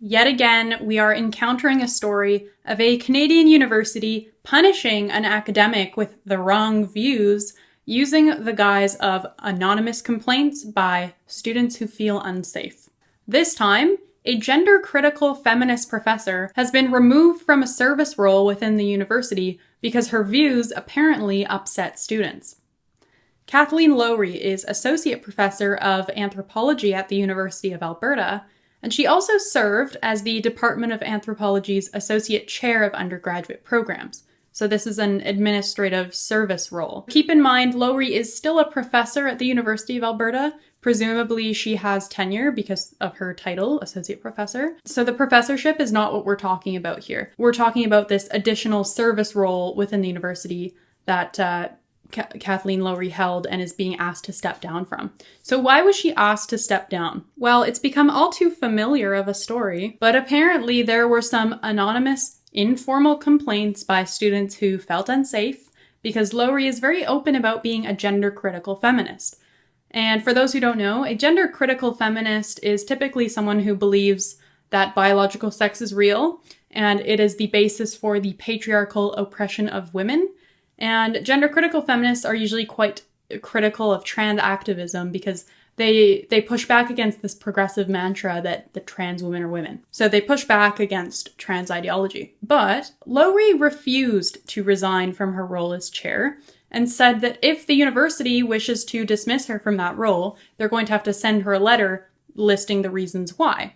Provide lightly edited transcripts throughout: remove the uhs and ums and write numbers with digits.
Yet again, we are encountering a story of a Canadian university punishing an academic with the wrong views using the guise of anonymous complaints by students who feel unsafe. This time, a gender-critical feminist professor has been removed from a service role within the university because her views apparently upset students. Kathleen Lowrey is Associate Professor of Anthropology at the University of Alberta, and she also served as the Department of Anthropology's Associate Chair of Undergraduate Programs. So this is an administrative service role. Keep in mind, Lowrey is still a professor at the University of Alberta. Presumably she has tenure because of her title, Associate Professor. So the professorship is not what we're talking about here. We're talking about this additional service role within the university that Kathleen Lowrey held and is being asked to step down from. So why was she asked to step down? Well, it's become all too familiar of a story, but apparently there were some anonymous, informal complaints by students who felt unsafe because Lowrey is very open about being a gender-critical feminist. And for those who don't know, a gender-critical feminist is typically someone who believes that biological sex is real and it is the basis for the patriarchal oppression of women. And gender-critical feminists are usually quite critical of trans activism because they push back against this progressive mantra that the trans women are women. So they push back against trans ideology. But Lowrey refused to resign from her role as chair and said that if the university wishes to dismiss her from that role, they're going to have to send her a letter listing the reasons why.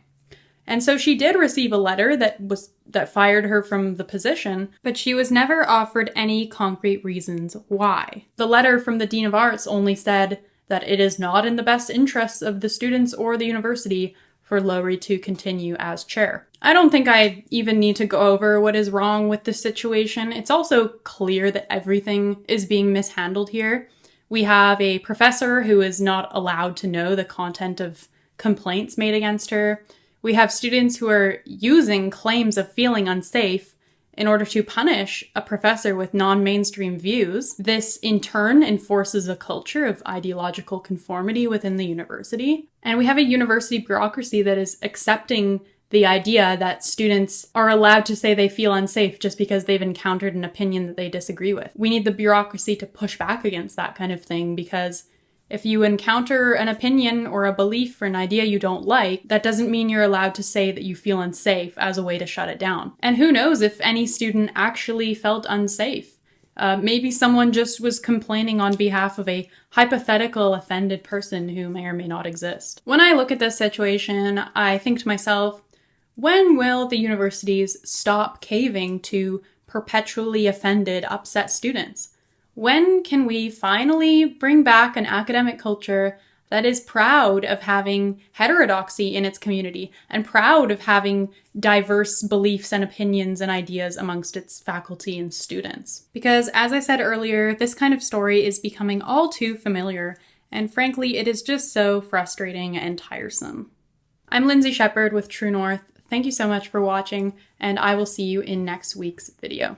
And so she did receive a letter that fired her from the position, but she was never offered any concrete reasons why. The letter from the Dean of Arts only said that it is not in the best interests of the students or the university for Lowrey to continue as chair. I don't think I even need to go over what is wrong with this situation. It's also clear that everything is being mishandled here. We have a professor who is not allowed to know the content of complaints made against her. We have students who are using claims of feeling unsafe in order to punish a professor with non-mainstream views. This, in turn, enforces a culture of ideological conformity within the university. And we have a university bureaucracy that is accepting the idea that students are allowed to say they feel unsafe just because they've encountered an opinion that they disagree with. We need the bureaucracy to push back against that kind of thing because if you encounter an opinion or a belief or an idea you don't like, that doesn't mean you're allowed to say that you feel unsafe as a way to shut it down. And who knows if any student actually felt unsafe. Maybe someone just was complaining on behalf of a hypothetical offended person who may or may not exist. When I look at this situation, I think to myself, when will the universities stop caving to perpetually offended, upset students? When can we finally bring back an academic culture that is proud of having heterodoxy in its community and proud of having diverse beliefs and opinions and ideas amongst its faculty and students? Because as I said earlier, this kind of story is becoming all too familiar, and frankly, it is just so frustrating and tiresome. I'm Lindsay Shepherd with True North. Thank you so much for watching, and I will see you in next week's video.